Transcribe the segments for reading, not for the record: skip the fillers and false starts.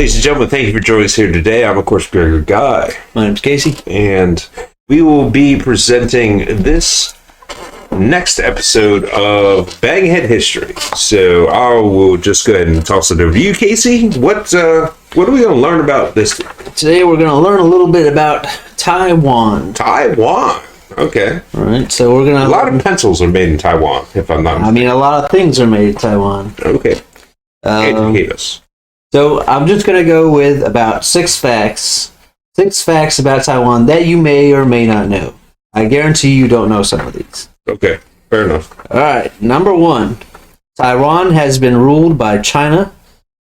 Ladies and gentlemen, thank you for joining us here today. I'm, of course, Gregor Guy. My name's Casey. And we will be presenting this next episode of BangHead History. So I will just go ahead and toss it over to you, Casey. What are we going to learn about this? Today we're going to learn a little bit about Taiwan. Taiwan. Okay. All right, so we're going to... A lot of pencils are made in Taiwan, if I'm not mistaken. I mean, a lot of things are made in Taiwan. Okay. Educate us. So I'm just going to go with about 6 facts. 6 facts about Taiwan that you may or may not know. I guarantee you don't know some of these. Okay, fair enough. All right, number 1. Taiwan has been ruled by China.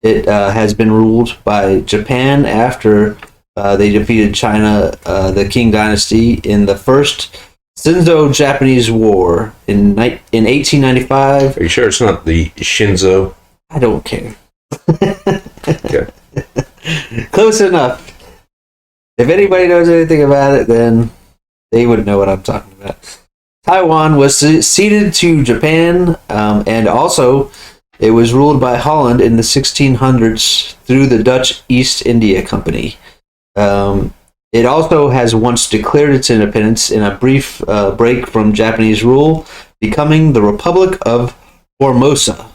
It has been ruled by Japan after they defeated China, the Qing Dynasty, in the first Sino-Japanese War in 1895. Are you sure it's not the Shinzo? I don't care. Okay. Close enough. If anybody knows anything about it, then they would know what I'm talking about. Taiwan was ceded to Japan, and also it was ruled by Holland in the 1600s through the Dutch East India Company. It also has once declared its independence in a brief break from Japanese rule, becoming the Republic of Formosa.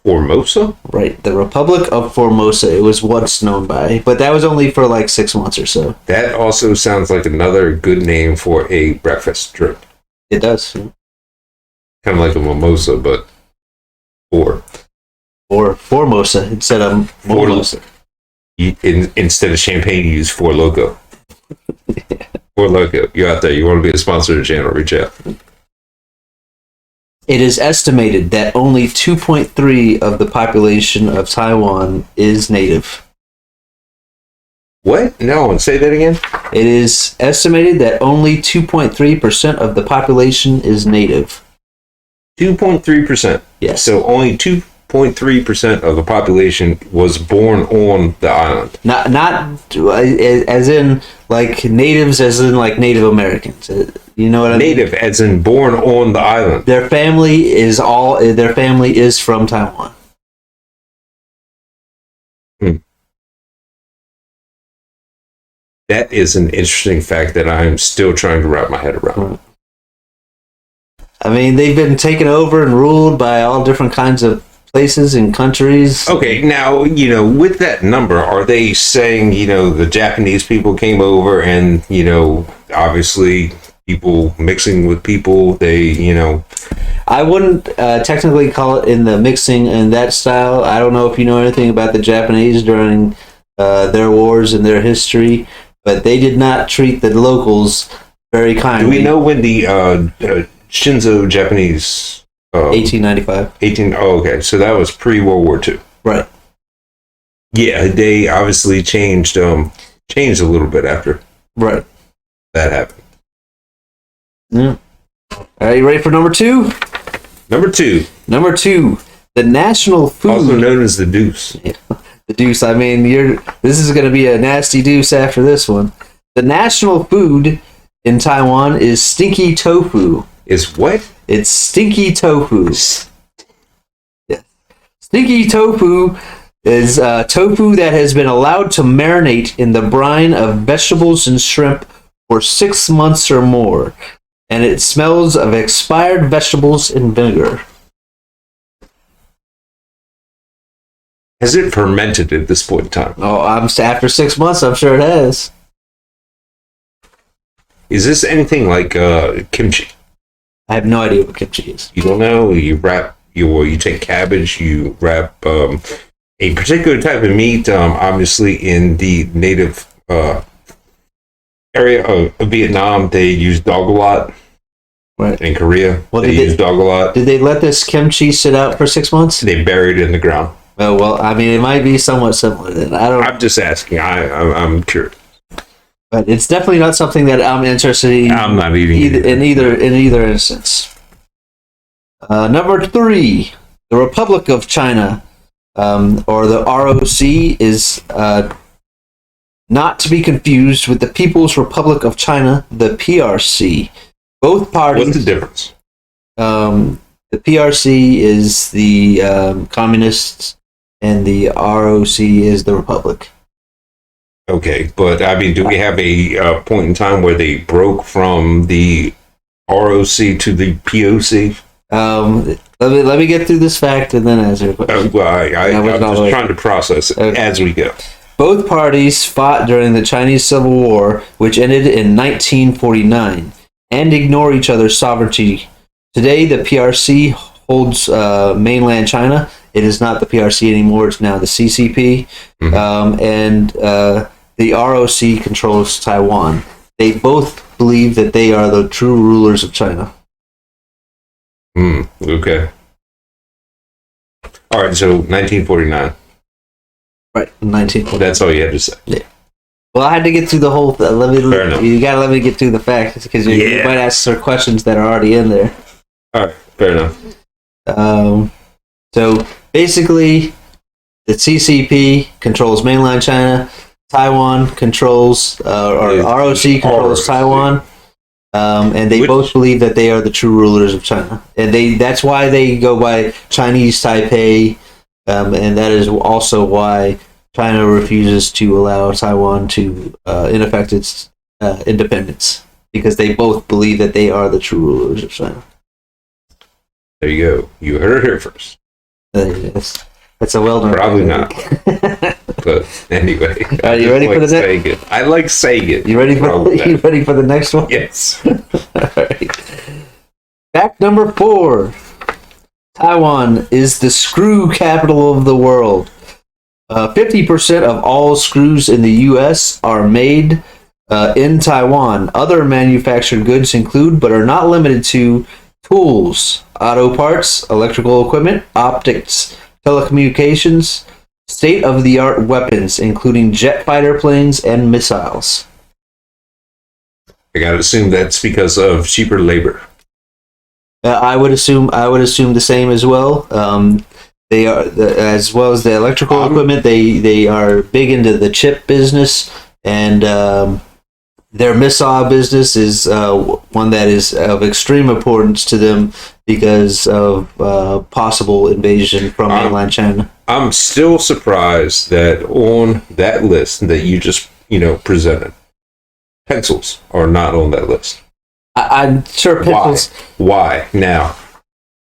Formosa? Right, the Republic of Formosa. It was once known by, but that was only for like 6 months or so. That also sounds like another good name for a breakfast drink. It does. Kind of like a mimosa, but or Formosa instead of mimosa. Instead of champagne, you use Four Loko. Yeah. Four Loko. You're out there. You want to be a sponsor of the channel, reach out. It is estimated that only 2.3% of the population of Taiwan is native. What? No, say that again. It is estimated that only 2.3% of the population is native. 2.3%. Yes. So only 2.3% of the population was born on the island. Not as in like natives, as in like Native Americans. You know what I mean? Native, as in born on the island. Their family is from Taiwan. That is an interesting fact that I'm still trying to wrap my head around. I mean, they've been taken over and ruled by all different kinds of places and countries. Okay, now, with that number, are they saying, the Japanese people came over and, obviously people mixing with people, I wouldn't technically call it in the mixing and that style. I don't know if you know anything about the Japanese during their wars and their history, but they did not treat the locals very kindly. Do we know when the Shinzo Japanese... 1895. Oh, okay. So that was pre-World War II. Right. Yeah, they obviously changed a little bit after that happened. Yeah. Are you ready for number 2? Number 2. The national food, also known as the deuce. Yeah, the deuce. I mean, this is going to be a nasty deuce after this one. The national food in Taiwan is stinky tofu. Is what? It's stinky tofu. Yeah. Stinky tofu is tofu that has been allowed to marinate in the brine of vegetables and shrimp for 6 months or more, and it smells of expired vegetables and vinegar. Has it fermented at this point in time? Oh, after 6 months, I'm sure it has. Is this anything like kimchi? I have no idea what kimchi is. You don't know? You take cabbage, you wrap a particular type of meat, obviously in the native area of Vietnam, they use dog a lot. Right. In Korea, they use dog a lot. Did they let this kimchi sit out for 6 months? They buried it in the ground. Oh, well, I mean, it might be somewhat similar then. I'm just asking. I'm curious. But it's definitely not something that I'm interested in. I'm not eating in either instance. Number 3, the Republic of China, or the ROC, is not to be confused with the People's Republic of China, the PRC. Both parties. What's the difference? The PRC is the communists, and the ROC is the Republic. Okay, but I mean, do we have a point in time where they broke from the ROC to the POC? Let me get through this fact and then answer your question. Well, I'm just trying to process it as we go. Both parties fought during the Chinese Civil War, which ended in 1949, and ignore each other's sovereignty. Today, the PRC holds mainland China. It is not the PRC anymore. It's now the CCP. And the ROC controls Taiwan. They both believe that they are the true rulers of China. Okay. All right, so 1949. Right, 1949. That's all you had to say. Yeah. Well, I had to get through the whole. You gotta let me get through the facts because you might ask some questions that are already in there. All right, fair enough. So basically, the CCP controls mainland China. Taiwan controls, or ROC controls Taiwan. And they both believe that they are the true rulers of China, and that's why they go by Chinese Taipei, and that is also why China refuses to allow Taiwan to in effect its independence, because they both believe that they are the true rulers of China. There you go. You heard it here first. That's a well-known. Probably not. But anyway, are you ready for the next? I like saying it. You ready for the next one? Yes. All right. Fact number 4. Taiwan is the screw capital of the world. 50% of all screws in the U.S. are made in Taiwan. Other manufactured goods include, but are not limited to, tools, auto parts, electrical equipment, optics, telecommunications, state-of-the-art weapons, including jet fighter planes and missiles. I gotta assume that's because of cheaper labor. I would assume the same as well. They are as well as the electrical equipment. They are big into the chip business, and their missile business is one that is of extreme importance to them because of possible invasion from mainland China. I'm still surprised that on that list that you just presented, pencils are not on that list. I'm sure pencils. Why? Now,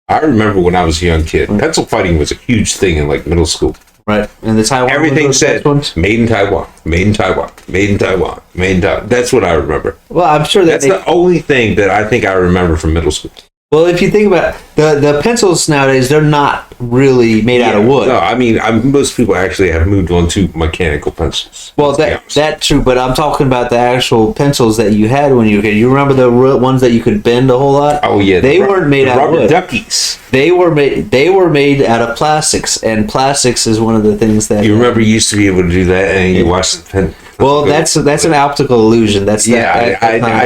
I remember when I was a young kid, pencil fighting was a huge thing in like middle school. Right, and the Taiwan. Everything said "Made in Taiwan," "Made in Taiwan," "Made in Taiwan," "Made in Taiwan." That's what I remember. Well, I'm sure that's the only thing that I think I remember from middle school. Well, if you think about it, the pencils nowadays, they're not really made out of wood. No, I mean, most people actually have moved on to mechanical pencils. Well, that's true, but I'm talking about the actual pencils that you had when you were a kid. You remember the ones that you could bend a whole lot? Oh yeah, they weren't made out of wood. Duckies. They were made out of plastics, and plastics is one of the things that you remember. You used to be able to do that, and you watched the pen. Well, that's an optical illusion. I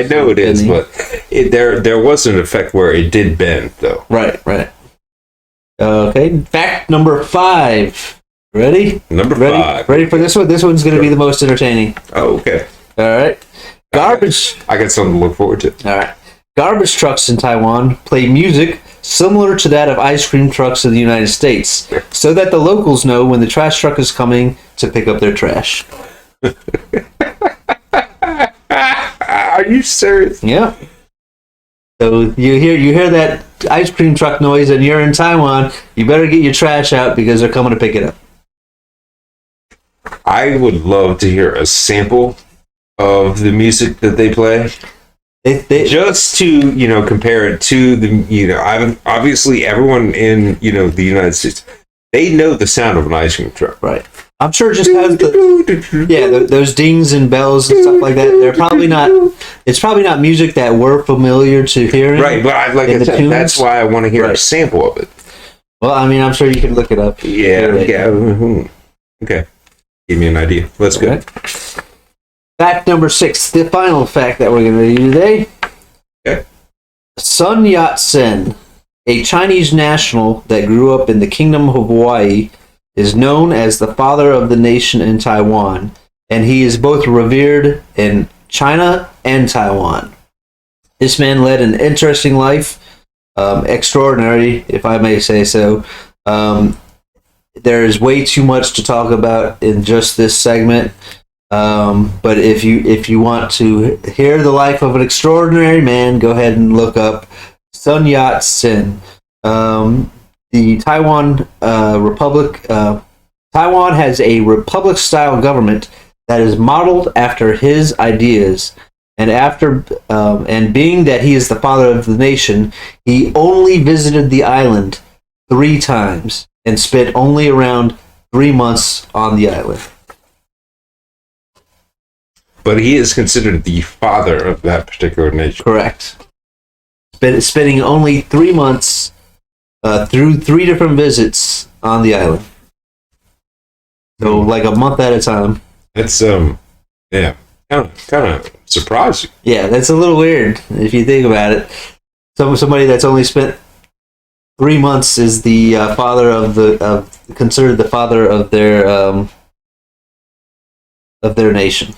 know it is, but there was an effect where it did bend, though. Right. Okay, fact number 5. Ready? Number 5. Ready for this one? This one's going to be the most entertaining. Oh, okay. All right. Garbage. I got something to look forward to. All right. Garbage trucks in Taiwan play music similar to that of ice cream trucks in the United States, so that the locals know when the trash truck is coming to pick up their trash. Are you serious? Yeah. So you hear that ice cream truck noise and you're in Taiwan, you better get your trash out because they're coming to pick it up. I would love to hear a sample of the music that they play. Just to, compare it to the, obviously everyone in, the United States, they know the sound of an ice cream truck. Right. I'm sure it just has those dings and bells and stuff like that. They're probably not. It's probably not music that we're familiar to hearing. Right, but I said, that's why I want to hear a sample of it. Well, I mean, I'm sure you can look it up. Yeah. Okay. Give me an idea. Let's go. Fact number 6, the final fact that we're going to do today. Okay. Sun Yat-sen, a Chinese national that grew up in the Kingdom of Hawaii, is known as the father of the nation in Taiwan, and he is both revered in China and Taiwan. This man led an interesting life, extraordinary, if I may say so. there is way too much to talk about in just this segment. But if you want to hear the life of an extraordinary man, go ahead and look up Sun Yat-sen. The Taiwan Republic. Taiwan has a republic-style government that is modeled after his ideas. And being that he is the father of the nation, he only visited the island 3 times and spent only around 3 months on the island. But he is considered the father of that particular nation. Correct. Spending only 3 months through 3 different visits on the island. So, like a month at a time. It's yeah, kind of surprising. Yeah, that's a little weird if you think about it. Somebody that's only spent 3 months is the father considered the father of their nation.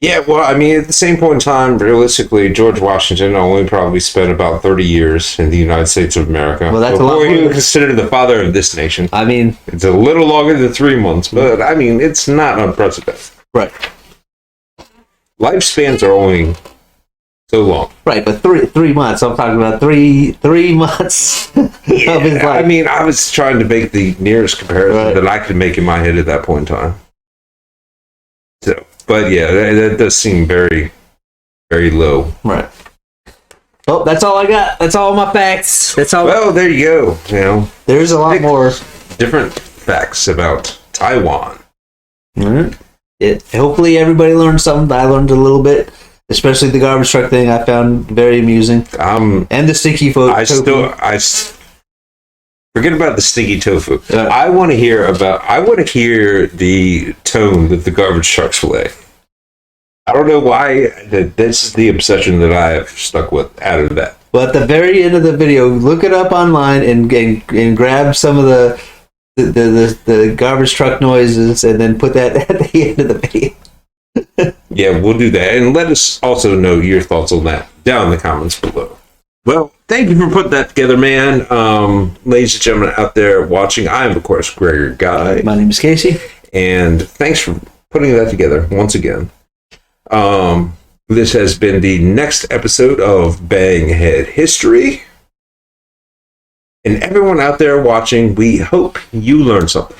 Yeah, well, I mean, at the same point in time, realistically, George Washington only probably spent about 30 years in the United States of America. Well, that's a lot before he more. was considered the father of this nation. I mean, It's a little longer than 3 months, but I mean, it's not unprecedented. right. Lifespans are only so long. Right, but 3 months. I'm talking about three months of his life. I mean, I was trying to make the nearest comparison that I could make in my head at that point in time. So, but yeah, that does seem very, very low. Right. Well, that's all I got. That's all my facts. That's all. Well, there you go. You know, There's a lot more. different facts about Taiwan. Hopefully everybody learned something. I learned a little bit, especially the garbage truck thing. I found very amusing. And the sticky tofu. Forget about the stinky tofu. I want to hear the tone that the garbage trucks play. I don't know why this is the obsession that I have stuck with out of that. Well, at the very end of the video, look it up online and grab some of the garbage truck noises and then put that at the end of the video. Yeah, we'll do that. And let us also know your thoughts on that down in the comments below. Well, thank you for putting that together, man. Ladies and gentlemen out there watching, I am, of course, Gregor Guy. My name is Casey. And thanks for putting that together once again. This has been the next episode of BangHead History. And everyone out there watching, we hope you learned something.